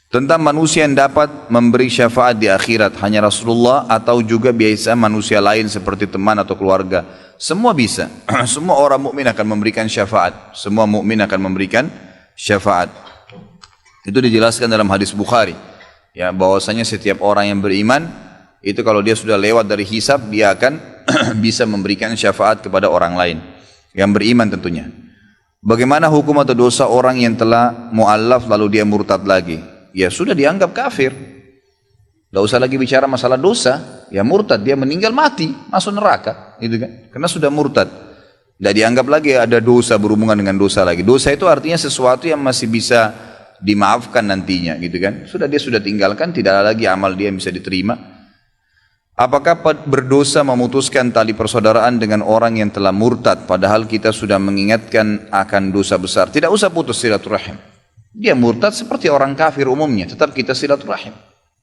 Tentang manusia yang dapat memberi syafaat di akhirat, hanya Rasulullah atau juga biasa manusia lain seperti teman atau keluarga. Semua bisa. Semua orang mukmin akan memberikan syafaat. Semua mukmin akan memberikan syafaat. Itu dijelaskan dalam hadis Bukhari. Ya, bahwasanya setiap orang yang beriman itu kalau dia sudah lewat dari hisab, dia akan bisa memberikan syafaat kepada orang lain yang beriman tentunya. Bagaimana hukum atau dosa orang yang telah mu'allaf lalu dia murtad lagi? Ya sudah dianggap kafir. Tidak usah lagi bicara masalah dosa. Ya murtad, dia meninggal mati, masuk neraka, gitu kan? Karena sudah murtad. Tidak dianggap lagi ada dosa berhubungan dengan dosa lagi. Dosa itu artinya sesuatu yang masih bisa dimaafkan nantinya, gitu kan? Dia sudah tinggalkan, tidak ada lagi amal dia yang bisa diterima. Apakah berdosa memutuskan tali persaudaraan dengan orang yang telah murtad, padahal kita sudah mengingatkan akan dosa besar? Tidak usah putus silaturahim. Dia murtad seperti orang kafir umumnya, tetap kita silaturahim.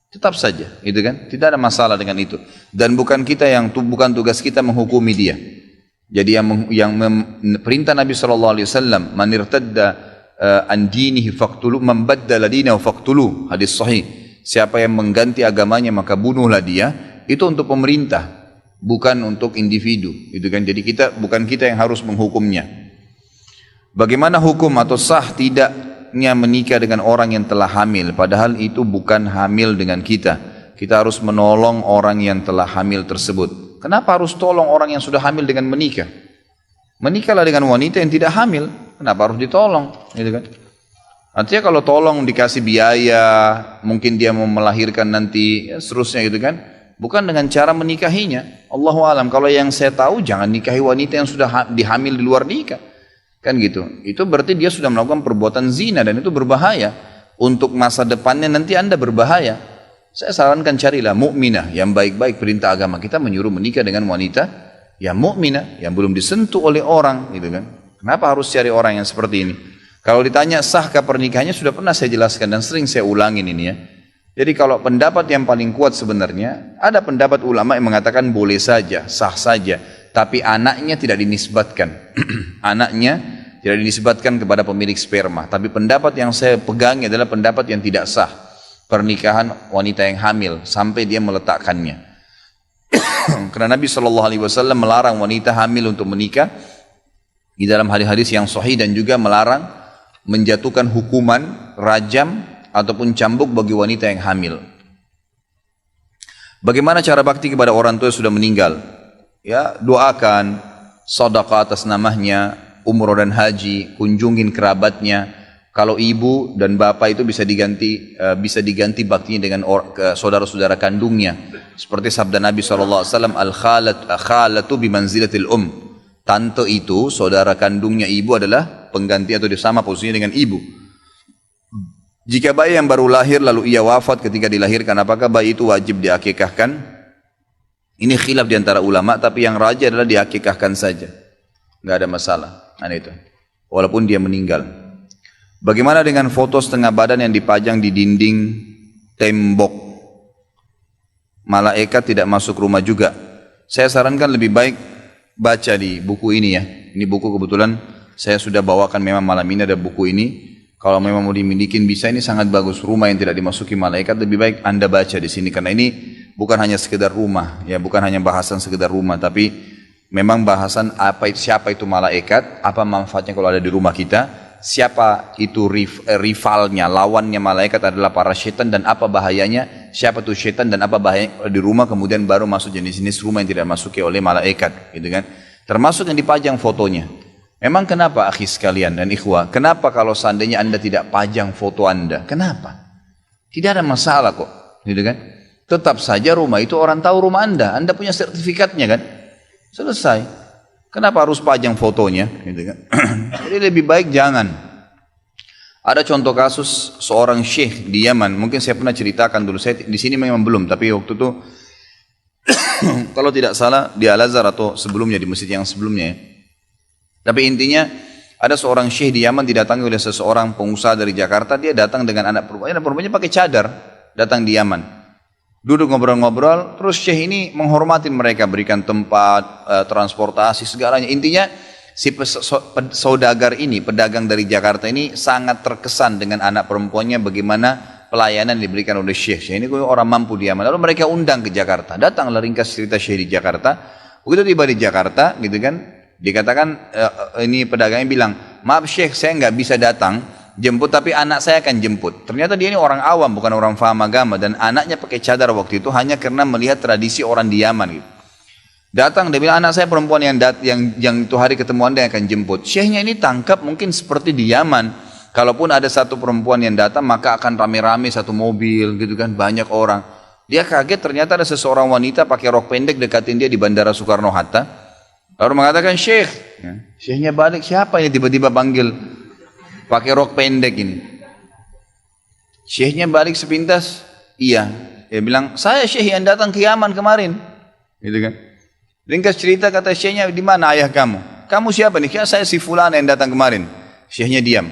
Tetap saja, gitu kan? Tidak ada masalah dengan itu. Dan bukan tugas kita menghukumi dia. Jadi perintah Nabi SAW, man irtadda an dinihi faqtulu, man baddala dinahu faqtulu, hadis sahih. Siapa yang mengganti agamanya maka bunuhlah dia. Itu untuk pemerintah, bukan untuk individu, gitu kan? Jadi bukan kita yang harus menghukumnya. Bagaimana hukum atau sah tidaknya menikah dengan orang yang telah hamil, padahal itu bukan hamil dengan kita? Kita harus menolong orang yang telah hamil tersebut. Kenapa harus tolong orang yang sudah hamil dengan menikah? Menikahlah dengan wanita yang tidak hamil. Kenapa harus ditolong? Gitu kan? Artinya kalau tolong dikasih biaya, mungkin dia mau melahirkan nanti, ya seterusnya gitu kan? Bukan dengan cara menikahinya. Allahu alam. Kalau yang saya tahu, jangan nikahi wanita yang sudah dihamil di luar nikah. Kan gitu. Itu berarti dia sudah melakukan perbuatan zina dan itu berbahaya. Untuk masa depannya nanti Anda berbahaya. Saya sarankan carilah mukminah yang baik-baik. Perintah agama kita menyuruh menikah dengan wanita yang mukminah, yang belum disentuh oleh orang, gitu kan? Kenapa harus cari orang yang seperti ini? Kalau ditanya sahkah pernikahannya, sudah pernah saya jelaskan dan sering saya ulangin ini ya. Jadi kalau pendapat yang paling kuat sebenarnya, ada pendapat ulama yang mengatakan boleh saja, sah saja, tapi anaknya tidak dinisbatkan. Anaknya tidak dinisbatkan kepada pemilik sperma. Tapi pendapat yang saya pegangi adalah pendapat yang tidak sah. Pernikahan wanita yang hamil sampai dia meletakkannya. Karena Nabi SAW melarang wanita hamil untuk menikah di dalam hadis-hadis yang sahih, dan juga melarang menjatuhkan hukuman rajam ataupun cambuk bagi wanita yang hamil. Bagaimana cara bakti kepada orang tua yang sudah meninggal? Ya, doakan, sedekah atas namanya, umroh dan haji, kunjungin kerabatnya. Kalau ibu dan bapak itu bisa diganti baktinya dengan saudara-saudara kandungnya. Seperti sabda Nabi SAW, al-khalatu bimanzilatil Tante itu, saudara kandungnya ibu adalah pengganti atau sama posisinya dengan ibu. Jika bayi yang baru lahir lalu ia wafat ketika dilahirkan, apakah bayi itu wajib diakikahkan? Ini khilaf di antara ulama, tapi yang rajih adalah diakikahkan saja. Enggak ada masalah. Itu. Walaupun dia meninggal. Bagaimana dengan foto setengah badan yang dipajang di dinding tembok? Malaikat tidak masuk rumah juga. Saya sarankan lebih baik baca di buku ini ya. Ini buku kebetulan saya sudah bawakan, memang malam ini ada buku ini. Kalau memang mau dimiliki bisa, ini sangat bagus. Rumah yang tidak dimasuki malaikat, lebih baik Anda baca di sini, karena ini bukan hanya sekedar rumah, ya, bukan hanya bahasan sekedar rumah, tapi memang bahasan siapa itu malaikat, apa manfaatnya kalau ada di rumah kita, siapa itu rivalnya, lawannya malaikat adalah para syaitan, dan apa bahayanya, siapa itu syaitan dan apa bahayanya di rumah, kemudian baru masuk jenis-jenis rumah yang tidak dimasuki oleh malaikat, gitu kan? Termasuk yang dipajang fotonya. Memang kenapa akhi sekalian dan ikhwah, kenapa kalau seandainya Anda tidak pajang foto Anda? Kenapa? Tidak ada masalah kok, gitu kan? Tetap saja rumah itu orang tahu rumah Anda punya sertifikatnya kan? Selesai. Kenapa harus pajang fotonya? Gitu kan? Jadi lebih baik jangan. Ada contoh kasus seorang syekh di Yaman, mungkin saya pernah ceritakan dulu, saya di sini memang belum, tapi waktu itu kalau tidak salah di Al-Azhar atau sebelumnya di masjid yang sebelumnya ya. Tapi intinya ada seorang syekh di Yaman didatangi oleh seseorang pengusaha dari Jakarta. Dia datang dengan anak perempuannya pakai cadar, datang di Yaman. Duduk ngobrol-ngobrol, terus syekh ini menghormatin mereka, berikan tempat, transportasi, segalanya. Intinya si saudagar ini, pedagang dari Jakarta ini sangat terkesan dengan anak perempuannya, bagaimana pelayanan diberikan oleh Syekh. Syekh ini orang mampu di Yaman. Lalu mereka undang ke Jakarta. Datanglah ringkas cerita Syekh di Jakarta. Begitu tiba di Jakarta, gitu kan, dikatakan ini pedagangnya bilang, maaf Syekh, saya nggak bisa datang jemput, tapi anak saya akan jemput. Ternyata dia ini orang awam, bukan orang faham agama, dan anaknya pakai cadar waktu itu hanya karena melihat tradisi orang di Yaman. Gitu. Datang, dia bilang, anak saya perempuan yang itu hari ketemu Anda yang akan jemput. Syekhnya ini tangkap mungkin seperti di Yaman. Kalaupun ada satu perempuan yang datang, maka akan rame-rame satu mobil, gitu kan, banyak orang. Dia kaget, ternyata ada seseorang wanita pakai rok pendek dekatin dia di Bandara Soekarno-Hatta. Lalu mengatakan, Syekh. Ya. Syekhnya balik, siapa ini tiba-tiba panggil pakai rok pendek ini? Syekhnya balik sepintas, iya. Dia bilang, saya Syekh yang datang ke Yaman kemarin. Gitu kan. Ringkas cerita, kata Syekhnya, di mana ayah kamu? Kamu siapa nih? Saya si Fulan yang datang kemarin. Syekhnya diam.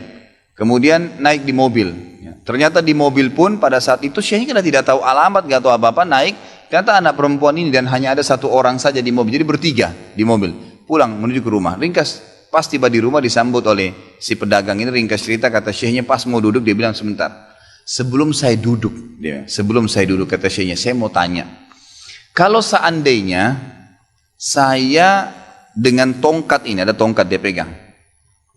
Kemudian naik di mobil. Ternyata di mobil pun pada saat itu Syekhnya tidak tahu alamat, gak tahu apa-apa, naik. Ternyata anak perempuan ini dan hanya ada satu orang saja di mobil. Jadi bertiga di mobil. Pulang menuju ke rumah. Ringkas, pas tiba di rumah disambut oleh si pedagang ini. Ringkas cerita, kata Syekhnya pas mau duduk, dia bilang sebentar. Sebelum saya duduk, kata Syekhnya, saya mau tanya. Kalau seandainya saya dengan tongkat ini, ada tongkat dia pegang,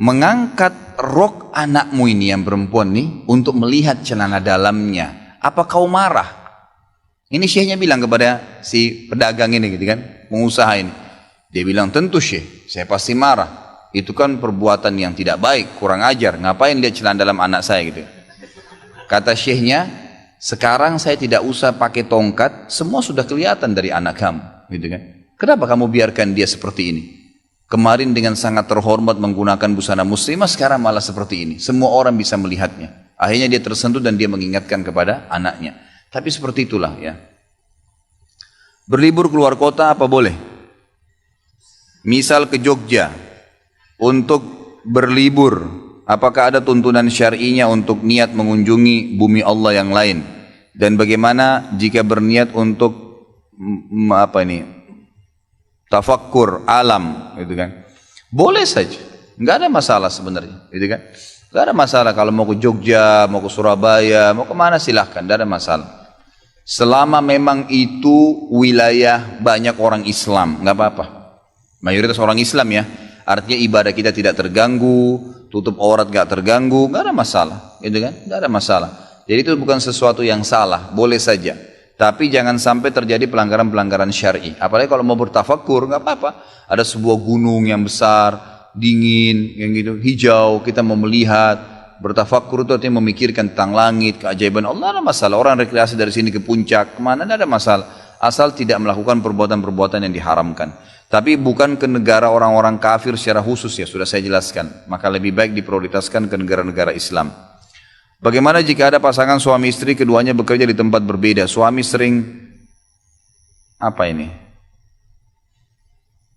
mengangkat rok anakmu ini yang perempuan nih untuk melihat celana dalamnya, apa kau marah? Ini Syekhnya bilang kepada si pedagang ini, gitu kan, pengusaha ini. Dia bilang, tentu Syekh, saya pasti marah. Itu kan perbuatan yang tidak baik, kurang ajar. Ngapain lihat celana dalam anak saya gitu? Kata Syekhnya, sekarang saya tidak usah pakai tongkat, semua sudah kelihatan dari anak kamu, gitu kan? Kenapa kamu biarkan dia seperti ini? Kemarin dengan sangat terhormat menggunakan busana muslimah, sekarang malah seperti ini. Semua orang bisa melihatnya. Akhirnya dia tersentuh dan dia mengingatkan kepada anaknya. Tapi seperti itulah ya. Berlibur keluar kota apa boleh? Misal ke Jogja untuk berlibur, apakah ada tuntunan syar'inya untuk niat mengunjungi bumi Allah yang lain? Dan bagaimana jika berniat untuk tafakkur alam, gitu kan? Boleh saja, nggak ada masalah sebenarnya, gitu kan? Nggak ada masalah kalau mau ke Jogja, mau ke Surabaya, mau kemana silahkan, nggak ada masalah. Selama memang itu wilayah banyak orang Islam, nggak apa-apa. Mayoritas orang Islam ya, artinya ibadah kita tidak terganggu, tutup aurat nggak terganggu, nggak ada masalah, gitu kan? Nggak ada masalah. Jadi itu bukan sesuatu yang salah, boleh saja. Tapi jangan sampai terjadi pelanggaran-pelanggaran syar'i. Apalagi kalau mau bertafakur, nggak apa-apa. Ada sebuah gunung yang besar, dingin, yang gitu, hijau. Kita mau melihat, bertafakur itu artinya memikirkan tentang langit, keajaiban Allah. Ada masalah. Orang rekreasi dari sini ke puncak, kemana? Tidak ada masalah. Asal tidak melakukan perbuatan-perbuatan yang diharamkan. Tapi bukan ke negara orang-orang kafir secara khusus ya, sudah saya jelaskan. Maka lebih baik diprioritaskan ke negara-negara Islam. Bagaimana jika ada pasangan suami istri keduanya bekerja di tempat berbeda? Suami sering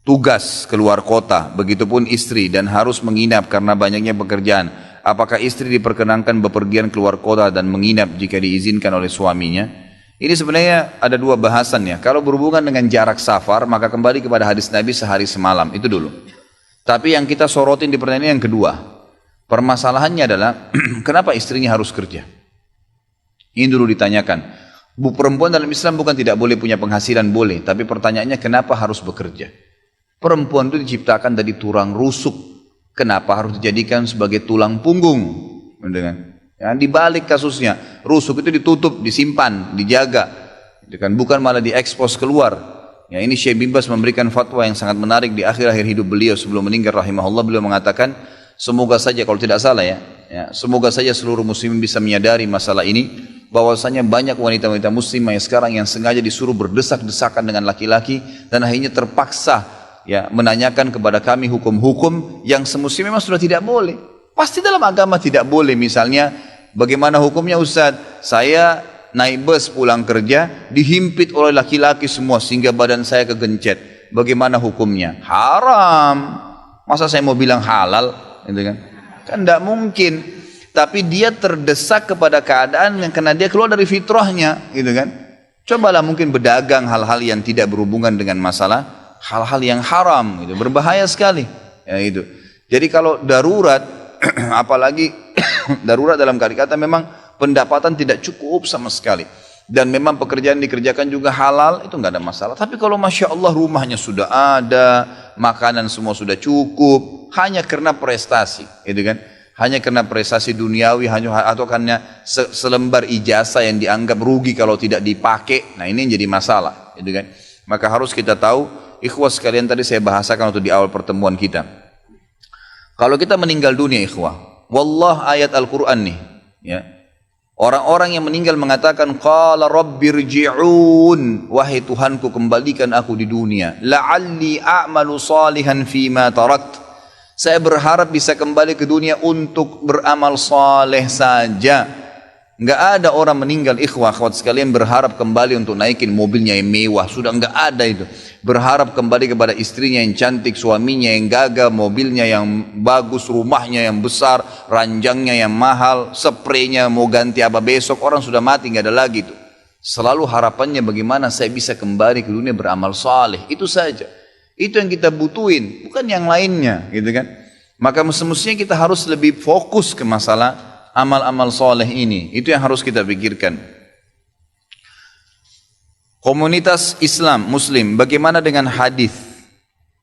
tugas keluar kota, begitupun istri dan harus menginap karena banyaknya pekerjaan. Apakah istri diperkenankan bepergian keluar kota dan menginap jika diizinkan oleh suaminya? Ini sebenarnya ada dua bahasan ya. Kalau berhubungan dengan jarak safar, maka kembali kepada hadis Nabi sehari semalam, itu dulu. Tapi yang kita sorotin di pertanyaan yang kedua, permasalahannya adalah kenapa istrinya harus kerja? Ini dulu ditanyakan. Perempuan dalam Islam bukan tidak boleh punya penghasilan, boleh. Tapi pertanyaannya kenapa harus bekerja? Perempuan itu diciptakan dari tulang rusuk. Kenapa harus dijadikan sebagai tulang punggung? Ya, dibalik kasusnya. Rusuk itu ditutup, disimpan, dijaga. Bukan malah diekspos keluar. Ya, ini Syekh bin Baz memberikan fatwa yang sangat menarik di akhir-akhir hidup beliau sebelum meninggal rahimahullah. Beliau mengatakan, semoga saja kalau tidak salah ya, semoga saja seluruh muslimin bisa menyadari masalah ini, bahwasanya banyak wanita-wanita muslimah yang sekarang yang sengaja disuruh berdesak-desakan dengan laki-laki dan akhirnya terpaksa ya menanyakan kepada kami hukum-hukum yang semestinya memang sudah tidak boleh. Pasti dalam agama tidak boleh. Misalnya bagaimana hukumnya Ustaz? Saya naik bus pulang kerja dihimpit oleh laki-laki semua sehingga badan saya kegencet. Bagaimana hukumnya? Haram. Masa saya mau bilang halal? Gitu kan tidak mungkin. Tapi dia terdesak kepada keadaan yang karena dia keluar dari fitrahnya, gitu kan. Cobalah mungkin berdagang hal-hal yang tidak berhubungan dengan masalah hal-hal yang haram, gitu, berbahaya sekali ya, itu. Jadi kalau darurat apalagi darurat dalam kata memang pendapatan tidak cukup sama sekali. Dan memang pekerjaan dikerjakan juga halal, itu nggak ada masalah. Tapi kalau Masya Allah rumahnya sudah ada, makanan semua sudah cukup, hanya karena prestasi, gitu kan? Hanya karena prestasi duniawi, atau karena selembar ijazah yang dianggap rugi kalau tidak dipakai, nah ini yang jadi masalah, gitu kan? Maka harus kita tahu, ikhwah sekalian tadi saya bahasakan waktu di awal pertemuan kita. Kalau kita meninggal dunia ikhwah, wallah ayat Al-Quran nih, ya. Orang-orang yang meninggal mengatakan, Qala rabbirji'un, wahai Tuhanku kembalikan aku di dunia. La'alli a'malu salihan fima tarakt. Saya berharap bisa kembali ke dunia untuk beramal saleh saja. Enggak ada orang meninggal ikhwah, akhwat sekalian berharap kembali untuk naikin mobilnya yang mewah. Sudah enggak ada itu. Berharap kembali kepada istrinya yang cantik, suaminya yang gagah, mobilnya yang bagus, rumahnya yang besar, ranjangnya yang mahal, spraynya mau ganti apa besok, orang sudah mati nggak ada lagi itu. Selalu harapannya bagaimana saya bisa kembali ke dunia beramal saleh, itu saja. Itu yang kita butuhin, bukan yang lainnya, gitu kan? Maka semestinya kita harus lebih fokus ke masalah amal-amal saleh ini. Itu yang harus kita pikirkan. Komunitas Islam, Muslim, bagaimana dengan hadis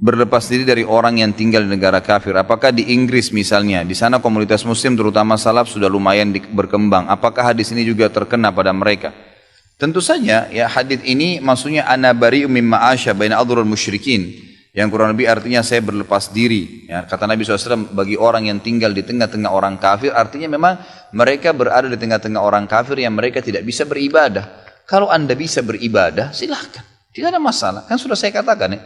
berlepas diri dari orang yang tinggal di negara kafir? Apakah di Inggris misalnya, di sana komunitas Muslim terutama salaf sudah lumayan berkembang. Apakah hadis ini juga terkena pada mereka? Tentu saja, ya hadis ini maksudnya ana bari'um mimma asya baina adhrul musyrikin, yang kurang lebih artinya saya berlepas diri. Ya, kata Nabi SAW, bagi orang yang tinggal di tengah-tengah orang kafir, artinya memang mereka berada di tengah-tengah orang kafir yang mereka tidak bisa beribadah. Kalau anda bisa beribadah, silahkan. Tidak ada masalah. Kan sudah saya katakan ya.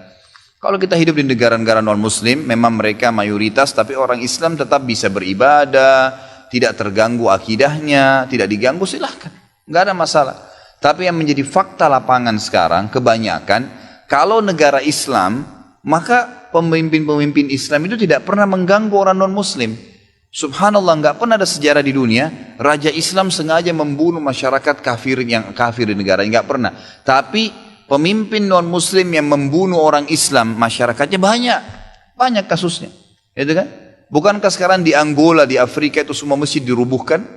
Kalau kita hidup di negara-negara non-muslim, memang mereka mayoritas, tapi orang Islam tetap bisa beribadah, tidak terganggu akidahnya, tidak diganggu, silahkan. Nggak ada masalah. Tapi yang menjadi fakta lapangan sekarang, kebanyakan, kalau negara Islam, maka pemimpin-pemimpin Islam itu tidak pernah mengganggu orang non-muslim. Subhanallah, nggak pernah ada sejarah di dunia raja Islam sengaja membunuh masyarakat kafir yang kafir di negara, nggak pernah. Tapi pemimpin non Muslim yang membunuh orang Islam, masyarakatnya banyak kasusnya, itu kan? Bukankah sekarang di Angola, di Afrika itu semua masjid dirubuhkan?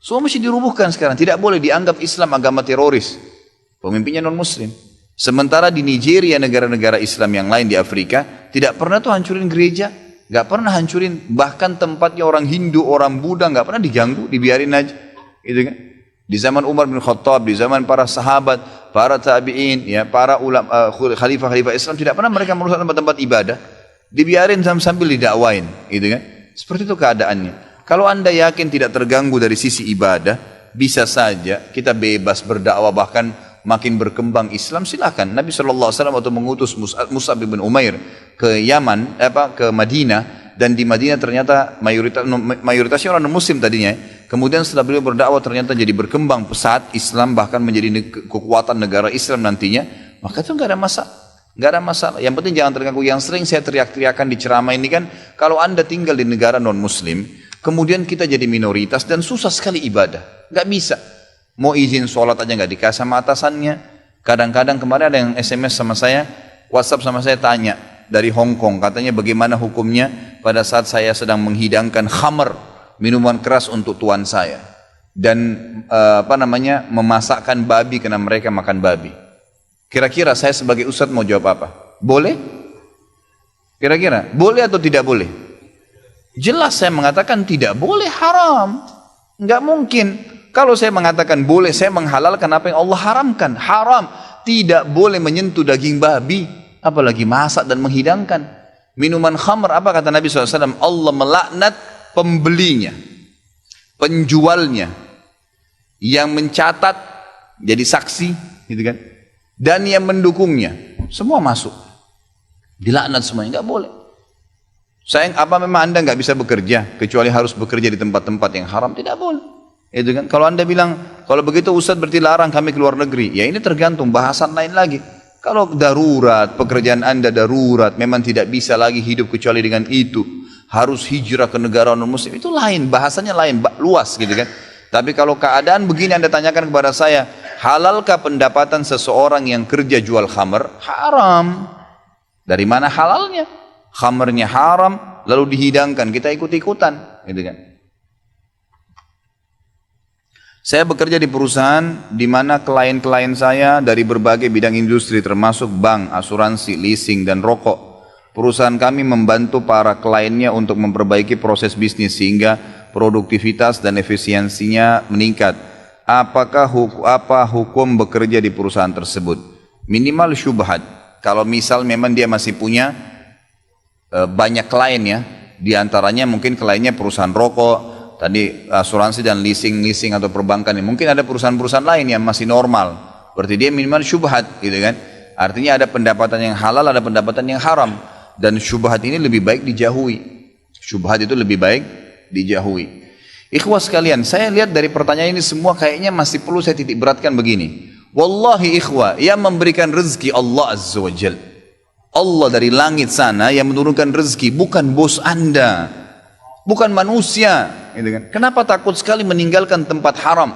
Semua masjid dirubuhkan sekarang, tidak boleh dianggap Islam agama teroris. Pemimpinnya non Muslim. Sementara di Nigeria, negara-negara Islam yang lain di Afrika, tidak pernah tuh hancurin gereja. Gak pernah hancurin, bahkan tempatnya orang Hindu, orang Buddha gak pernah diganggu, dibiarin aja, gitu kan? Di zaman Umar bin Khattab, di zaman para sahabat, para tabi'in, ya, para ulama, khalifah-khalifah Islam, tidak pernah mereka merusak tempat-tempat ibadah, dibiarin sambil didakwain, gitu kan? Seperti itu keadaannya. Kalau anda yakin tidak terganggu dari sisi ibadah, bisa saja kita bebas berdakwah, bahkan makin berkembang Islam, silakan. Nabi SAW waktu mengutus Mus'ab bin Umair ke Yaman, ke Madinah, dan di Madinah ternyata mayoritasnya orang Muslim tadinya. Kemudian setelah beliau berdakwah ternyata jadi berkembang pesat Islam, bahkan menjadi kekuatan negara Islam nantinya. Maka itu nggak ada masalah, nggak ada masalah. Yang penting jangan terganggu. Yang sering saya teriak-teriakan di ceramah ini kan, kalau anda tinggal di negara non Muslim, kemudian kita jadi minoritas dan susah sekali ibadah, nggak bisa. Mau izin sholat aja nggak dikasih sama atasannya. Kadang-kadang kemarin ada yang SMS sama saya, WhatsApp sama saya tanya dari Hong Kong, katanya bagaimana hukumnya pada saat saya sedang menghidangkan khamr, minuman keras untuk tuan saya, dan memasakkan babi karena mereka makan babi. Kira-kira saya sebagai ustadz mau jawab apa? Boleh? Kira-kira boleh atau tidak boleh? Jelas saya mengatakan tidak boleh, haram. Nggak mungkin. Kalau saya mengatakan boleh, saya menghalalkan apa yang Allah haramkan. Haram, tidak boleh menyentuh daging babi, apalagi masak dan menghidangkan. Minuman khamr, apa kata Nabi SAW? Allah melaknat pembelinya, penjualnya, yang mencatat jadi saksi, gitu kan? Dan yang mendukungnya, semua masuk. Dilaknat semuanya, nggak boleh. Sayang, apa memang anda nggak bisa bekerja kecuali harus bekerja di tempat-tempat yang haram? Tidak boleh. Itu kan, kalau anda bilang kalau begitu Ustadz berarti larang kami keluar negeri, ya ini tergantung bahasan lain lagi. Kalau darurat, pekerjaan anda darurat, memang tidak bisa lagi hidup kecuali dengan itu, harus hijrah ke negara non muslim, itu lain, bahasanya lain, luas gitu kan. Tapi kalau keadaan begini anda tanyakan kepada saya, halalkah pendapatan seseorang yang kerja jual khamr? Haram. Dari mana halalnya? Khamrnya haram, lalu dihidangkan, kita ikut-ikutan gitu kan. Saya bekerja di perusahaan di mana klien-klien saya dari berbagai bidang industri termasuk bank, asuransi, leasing, dan rokok. Perusahaan kami membantu para kliennya untuk memperbaiki proses bisnis sehingga produktivitas dan efisiensinya meningkat. Apa hukum bekerja di perusahaan tersebut? Minimal syubhat. Kalau misal memang dia masih punya banyak klien ya, di antaranya mungkin kliennya perusahaan rokok, tadi asuransi dan leasing atau perbankan. Mungkin ada perusahaan-perusahaan lain yang masih normal. Berarti dia minimal syubhat gitu kan. Artinya ada pendapatan yang halal, ada pendapatan yang haram. Dan syubhat ini lebih baik dijauhi. Syubhat itu lebih baik dijauhi. Ikhwah sekalian, saya lihat dari pertanyaan ini semua kayaknya masih perlu saya titik beratkan begini. Wallahi ikhwah, yang memberikan rezeki Allah Azza wa Jal. Allah dari langit sana yang menurunkan rezeki, bukan bos Anda. Bukan manusia, gitu kan? Kenapa takut sekali meninggalkan tempat haram?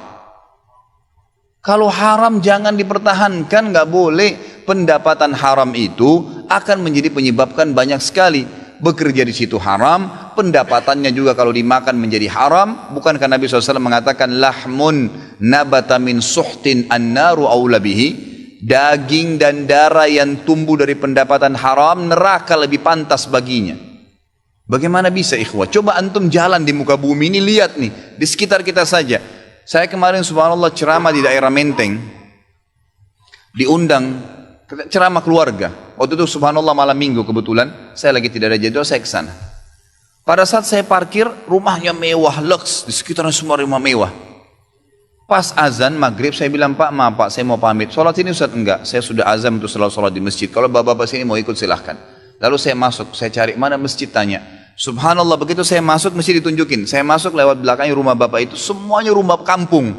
Kalau haram jangan dipertahankan, nggak boleh. Pendapatan haram itu akan menjadi penyebabkan banyak sekali. Bekerja di situ haram, pendapatannya juga kalau dimakan menjadi haram. Bukankah Nabi SAW mengatakan lahmun nabata min suhtin annaru aula bihi? Daging dan darah yang tumbuh dari pendapatan haram, neraka lebih pantas baginya. Bagaimana bisa ikhwah? Coba antum jalan di muka bumi ini, lihat nih, di sekitar kita saja. Saya kemarin subhanallah ceramah di daerah Menteng, diundang ceramah keluarga. Waktu itu subhanallah malam minggu kebetulan, saya lagi tidak ada jadwal, saya ke sana. Pada saat saya parkir, rumahnya mewah, lux, di sekitarnya semua rumah mewah. Pas azan maghrib, saya bilang, Pak, maaf Pak, saya mau pamit. Sholat ini Ustaz? Enggak, saya sudah azam untuk selalu sholat di masjid. Kalau bapak-bapak sini mau ikut silahkan. Lalu saya masuk, saya cari mana masjid, tanya. Subhanallah, begitu saya masuk mesti ditunjukin. Saya masuk lewat belakangnya rumah bapak itu, semuanya rumah kampung.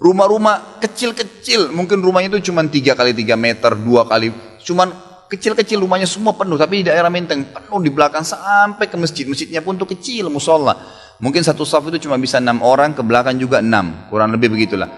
Rumah-rumah kecil-kecil, mungkin rumahnya itu cuma 3 kali 3 meter, 2 kali, cuman kecil-kecil rumahnya semua penuh. Tapi di daerah Menteng penuh di belakang sampai ke masjid. Masjidnya pun tuh kecil, musola. Mungkin satu saf itu cuma bisa 6 orang, ke belakang juga 6, kurang lebih begitulah.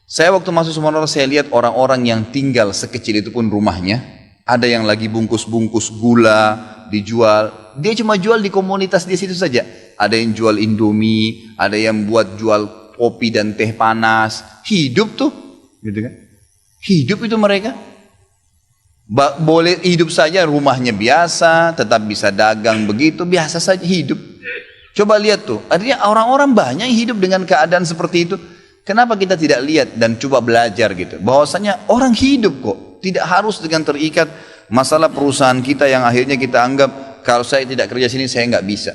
Saya waktu masuk subhanallah, saya lihat orang-orang yang tinggal sekecil itu pun rumahnya. Ada yang lagi bungkus-bungkus gula dijual. Dia cuma jual di komunitas di situ saja. Ada yang jual Indomie, ada yang buat jual kopi dan teh panas. Hidup tuh, gitu kan? Hidup itu mereka. Boleh hidup saja, rumahnya biasa, tetap bisa dagang begitu, biasa saja hidup. Coba lihat tuh, artinya orang-orang banyak yang hidup dengan keadaan seperti itu. Kenapa kita tidak lihat dan coba belajar gitu? Bahwasanya orang hidup kok. Tidak harus dengan terikat masalah perusahaan kita yang akhirnya kita anggap kalau saya tidak kerja sini saya nggak bisa.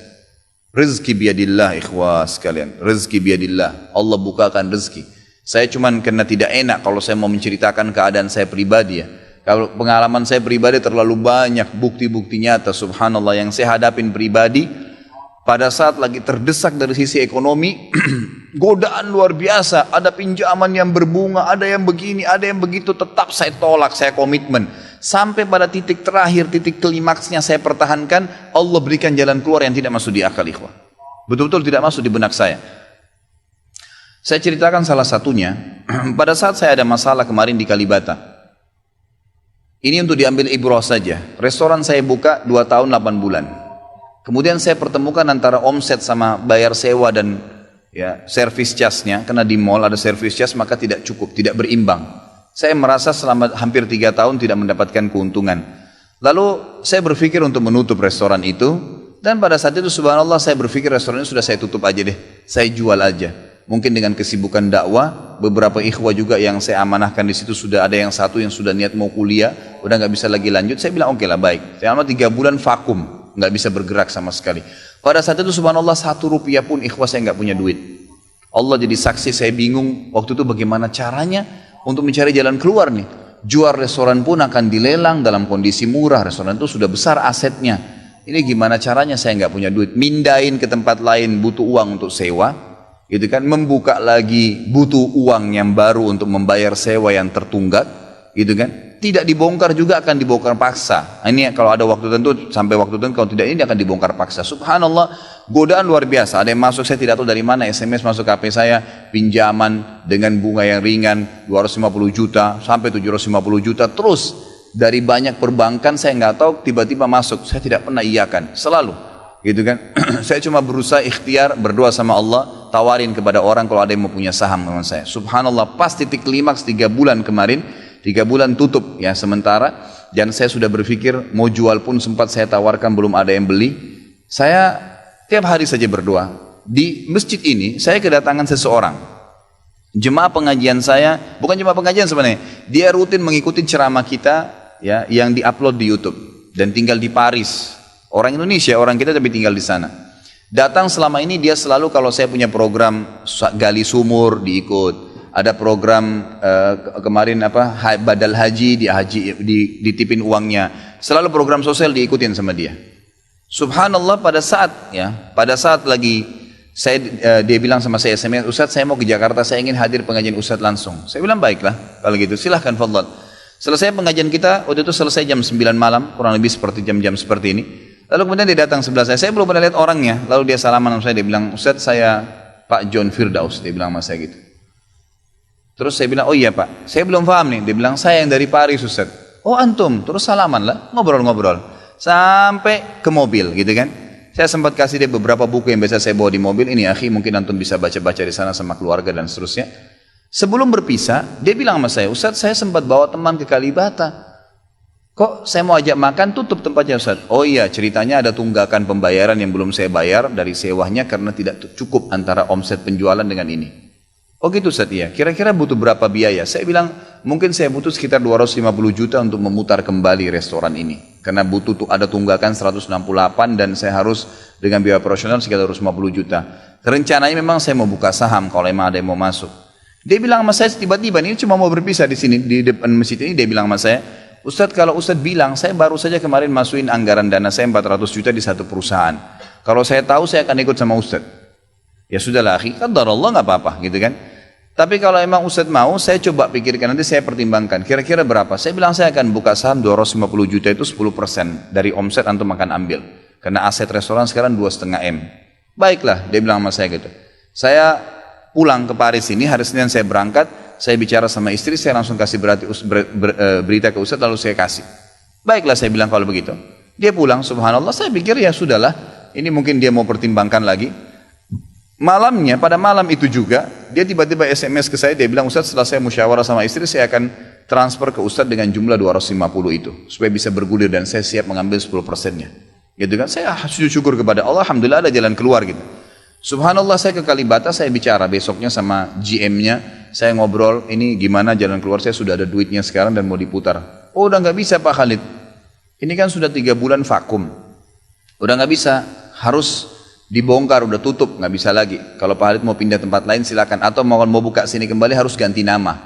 Rezeki biadillah ikhwah sekalian. Rezeki biadillah. Allah bukakan rezeki. Saya cuman karena tidak enak kalau saya mau menceritakan keadaan saya pribadi ya. Kalau pengalaman saya pribadi terlalu banyak bukti-bukti nyata subhanallah yang saya hadapin pribadi. Pada saat lagi terdesak dari sisi ekonomi, godaan luar biasa, ada pinjaman yang berbunga, ada yang begini, ada yang begitu, tetap saya tolak, saya komitmen. Sampai pada titik terakhir, titik klimaksnya saya pertahankan, Allah berikan jalan keluar yang tidak masuk di akal ikhwah. Betul-betul tidak masuk di benak saya. Saya ceritakan salah satunya, pada saat saya ada masalah kemarin di Kalibata. Ini untuk diambil ibrah saja. Restoran saya buka 2 tahun 8 bulan. Kemudian saya pertemukan antara omset sama bayar sewa dan ya service charge-nya, karena di mall ada service charge maka tidak cukup, tidak berimbang. Saya merasa selama hampir 3 tahun tidak mendapatkan keuntungan. Lalu saya berpikir untuk menutup restoran itu, dan pada saat itu subhanallah saya berpikir restoran itu sudah saya tutup aja deh, saya jual aja. Mungkin dengan kesibukan dakwah, beberapa ikhwah juga yang saya amanahkan di situ sudah ada yang satu yang sudah niat mau kuliah, udah nggak bisa lagi lanjut. Saya bilang oke lah baik. Selama 3 bulan vakum. Nggak bisa bergerak sama sekali. Pada saat itu subhanallah 1 rupiah pun ikhwah saya nggak punya duit. Allah jadi saksi, saya bingung waktu itu bagaimana caranya untuk mencari jalan keluar nih. Jual restoran pun akan dilelang dalam kondisi murah, restoran itu sudah besar asetnya. Ini gimana caranya, saya nggak punya duit. Mindahin ke tempat lain butuh uang untuk sewa, gitu kan? Membuka lagi butuh uang yang baru untuk membayar sewa yang tertunggak, gitu kan? Tidak dibongkar juga akan dibongkar paksa. Ini kalau ada waktu tentu, sampai waktu tentu, kalau tidak ini akan dibongkar paksa. Subhanallah, godaan luar biasa. Ada yang masuk, saya tidak tahu dari mana, SMS masuk ke HP saya, pinjaman dengan bunga yang ringan 250 juta sampai 750 juta terus. Dari banyak perbankan saya nggak tahu, tiba-tiba masuk, saya tidak pernah iyakan, selalu gitu kan. Saya cuma berusaha ikhtiar, berdoa sama Allah, tawarin kepada orang kalau ada yang mau punya saham sama saya. Subhanallah, pas titik klimaks 3 bulan kemarin, 3 bulan tutup ya sementara, dan saya sudah berpikir mau jual pun sempat saya tawarkan, belum ada yang beli. Saya tiap hari saja berdoa. Di masjid ini saya kedatangan seseorang, jemaah pengajian saya, bukan jemaah pengajian sebenarnya, dia rutin mengikuti ceramah kita ya yang diupload di YouTube dan tinggal di Paris. Orang Indonesia, orang kita tapi tinggal di sana. Datang selama ini dia selalu kalau saya punya program gali sumur diikut, ada program kemarin badal haji, ditipin uangnya, selalu program sosial diikutin sama dia. Subhanallah, pada saat lagi dia bilang sama saya SMS, Ustadz saya mau ke Jakarta, saya ingin hadir pengajian Ustadz langsung. Saya bilang baiklah kalau gitu, silahkan fadhal. Selesai pengajian kita, waktu itu selesai jam 9 malam, kurang lebih seperti jam-jam seperti ini. Lalu kemudian dia datang sebelah saya belum pernah lihat orangnya. Lalu dia salaman sama saya, dia bilang, Ustadz saya Pak John Firdaus, dia bilang sama saya gitu. Terus saya bilang, oh iya Pak, saya belum paham nih. Dia bilang, saya yang dari Paris Ustadz. Oh antum, terus salaman lah, ngobrol-ngobrol. Sampai ke mobil gitu kan. Saya sempat kasih dia beberapa buku yang biasa saya bawa di mobil. Ini akhi, mungkin antum bisa baca-baca di sana sama keluarga dan seterusnya. Sebelum berpisah, dia bilang sama saya, Ustadz saya sempat bawa teman ke Kalibata. Kok saya mau ajak makan, tutup tempatnya Ustaz? Oh iya, ceritanya ada tunggakan pembayaran yang belum saya bayar dari sewanya karena tidak cukup antara omset penjualan dengan ini. Oh gitu Ustaz, iya. Kira-kira butuh berapa biaya? Saya bilang, mungkin saya butuh sekitar 250 juta untuk memutar kembali restoran ini. Karena butuh ada tunggakan 168 dan saya harus dengan biaya operasional sekitar 250 juta. Rencananya memang saya mau buka saham kalau memang ada yang mau masuk. Dia bilang sama saya tiba-tiba, ini cuma mau berpisah di sini, di depan masjid ini, dia bilang sama saya, Ustadz kalau Ustadz bilang, saya baru saja kemarin masukin anggaran dana saya 400 juta di satu perusahaan. Kalau saya tahu saya akan ikut sama Ustadz. Ya sudahlah akhi, qadarullah nggak apa-apa gitu kan. Tapi kalau emang Ustadz mau, saya coba pikirkan, nanti saya pertimbangkan. Kira-kira berapa? Saya bilang saya akan buka saham 250 juta itu 10% dari omset antum akan ambil. Karena aset restoran sekarang 2,5 M. Baiklah, dia bilang sama saya gitu. Saya pulang ke Paris ini, hari Senin saya berangkat. Saya bicara sama istri, saya langsung kasih berita ke Ustadz, lalu saya kasih. Baiklah saya bilang kalau begitu. Dia pulang, subhanallah, saya pikir ya sudahlah, ini mungkin dia mau pertimbangkan lagi. Malamnya, pada malam itu juga, dia tiba-tiba SMS ke saya, dia bilang, Ustadz setelah saya musyawarah sama istri, saya akan transfer ke Ustadz dengan jumlah 250 itu, supaya bisa bergulir dan saya siap mengambil 10%-nya. Gitu kan, saya sujud syukur kepada Allah, alhamdulillah ada jalan keluar gitu. Subhanallah, saya ke Kalibata, saya bicara besoknya sama GM-nya, saya ngobrol, ini gimana jalan keluar, saya sudah ada duitnya sekarang dan mau diputar. Oh udah nggak bisa Pak Khalid, ini kan sudah 3 bulan vakum, udah nggak bisa, harus dibongkar, udah tutup, nggak bisa lagi. Kalau Pak Khalid mau pindah tempat lain silakan, atau mau buka sini kembali harus ganti nama.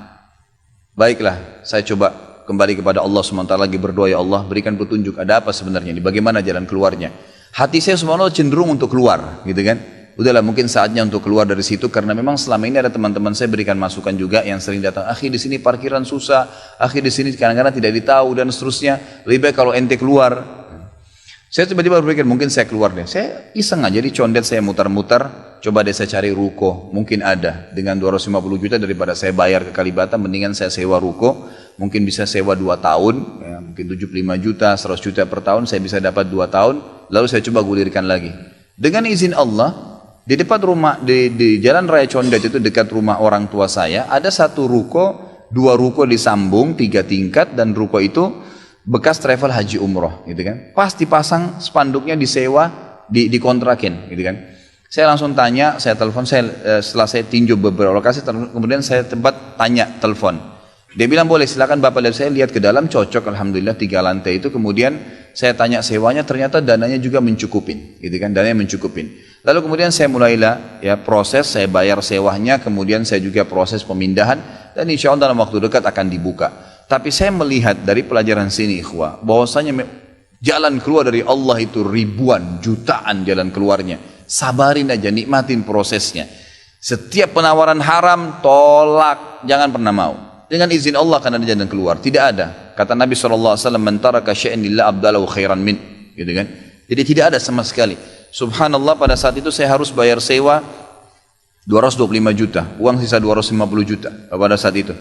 Baiklah, saya coba kembali kepada Allah SWT lagi berdoa, ya Allah berikan petunjuk, ada apa sebenarnya ini, bagaimana jalan keluarnya. Hati saya subhanallah cenderung untuk keluar gitu kan. Udahlah mungkin saatnya untuk keluar dari situ, karena memang selama ini ada teman-teman saya berikan masukan juga yang sering datang, akhi di sini parkiran susah, akhi di sini kadang-kadang tidak ditahu dan seterusnya, lebih baik kalau ente keluar. Saya tiba-tiba berpikir mungkin saya keluar deh, saya iseng aja di condet, saya mutar-mutar, coba deh saya cari ruko, mungkin ada dengan 250 juta daripada saya bayar ke Kalibata, mendingan saya sewa ruko, mungkin bisa sewa 2 tahun, ya, mungkin 75 juta, 100 juta per tahun, saya bisa dapat 2 tahun, lalu saya coba gulirkan lagi. Dengan izin Allah, di depan rumah, di Jalan Raya Condet itu dekat rumah orang tua saya, ada 1 ruko, 2 ruko disambung, 3 tingkat, dan ruko itu bekas travel haji umroh, gitu kan. Pas dipasang spanduknya disewa, dikontrakin, gitu kan. Saya langsung tanya, saya telepon, setelah saya tinjau beberapa lokasi, kemudian saya telepon. Dia bilang boleh, silakan Bapak lihat, saya lihat ke dalam, cocok, alhamdulillah 3 lantai itu, kemudian saya tanya sewanya, ternyata dananya juga mencukupin, gitu kan, dananya mencukupin. Lalu kemudian saya mulailah ya proses, saya bayar sewanya, kemudian saya juga proses pemindahan, dan insya Allah dalam waktu dekat akan dibuka. Tapi saya melihat dari pelajaran sini ikhwah, bahwasanya jalan keluar dari Allah itu ribuan, jutaan jalan keluarnya. Sabarin aja, nikmatin prosesnya. Setiap penawaran haram, tolak, jangan pernah mau. Dengan izin Allah akan ada jalan keluar, tidak ada. Kata Nabi SAW, man taraka syai'an lillah abdalahu khairan min, gitu kan. Jadi tidak ada sama sekali. Subhanallah, pada saat itu saya harus bayar sewa 225 juta, uang sisa 250 juta pada saat itu.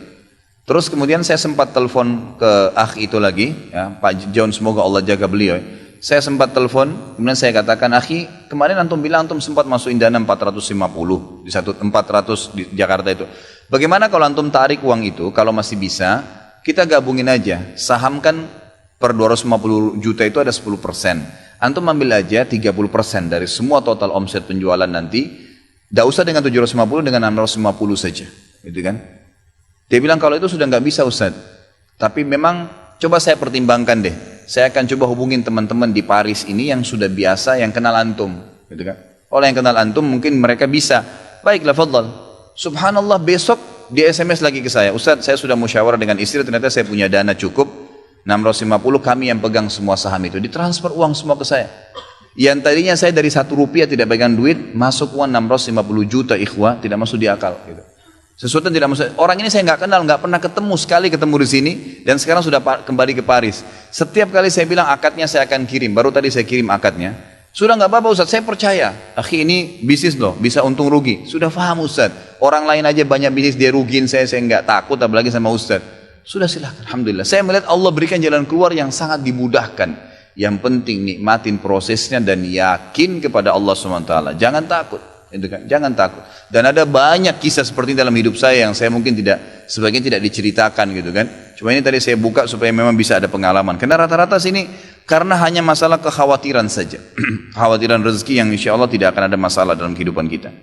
Terus kemudian saya sempat telepon ke akh itu lagi, ya, Pak John, semoga Allah jaga beliau. Saya sempat telepon, kemudian saya katakan, akhi, kemarin antum bilang antum sempat masukin dana 450 di 400 di Jakarta itu. Bagaimana kalau antum tarik uang itu, kalau masih bisa, kita gabungin aja, sahamkan per 250 juta itu ada 10%. Antum ambil aja 30% dari semua total omset penjualan nanti, tidak usah dengan 750, dengan 650 saja. Gitu kan? Dia bilang kalau itu sudah nggak bisa Ustaz. Tapi memang coba saya pertimbangkan deh. Saya akan coba hubungin teman-teman di Paris ini yang sudah biasa, yang kenal antum. Gitu kan? Oleh yang kenal antum mungkin mereka bisa. Baiklah, fadhal. Subhanallah, besok dia SMS lagi ke saya. Ustaz, saya sudah musyawarah dengan istri, ternyata saya punya dana cukup. 650, kami yang pegang semua saham itu. Ditransfer uang semua ke saya. Yang tadinya saya dari 1 rupiah tidak pegang duit, masuk uang 650 juta ikhwah, tidak masuk di akal. Gitu. Sesuatu yang tidak masuk. Orang ini saya nggak kenal, nggak pernah ketemu, sekali ketemu di sini, dan sekarang sudah kembali ke Paris. Setiap kali saya bilang akadnya saya akan kirim, baru tadi saya kirim akadnya. Sudah nggak apa-apa Ustaz, saya percaya. Akhi, ini bisnis loh, bisa untung rugi. Sudah paham Ustaz. Orang lain aja banyak bisnis dia rugiin saya nggak takut, apalagi sama Ustaz. Sudah silakan, alhamdulillah. Saya melihat Allah berikan jalan keluar yang sangat dimudahkan. Yang penting nikmatin prosesnya dan yakin kepada Allah SWT. Jangan takut. Jangan takut. Dan ada banyak kisah seperti ini dalam hidup saya yang saya mungkin sebagian tidak diceritakan gitu kan. Cuma ini tadi saya buka supaya memang bisa ada pengalaman. Karena rata-rata sini karena hanya masalah kekhawatiran saja. Kekhawatiran rezeki yang insya Allah tidak akan ada masalah dalam kehidupan kita.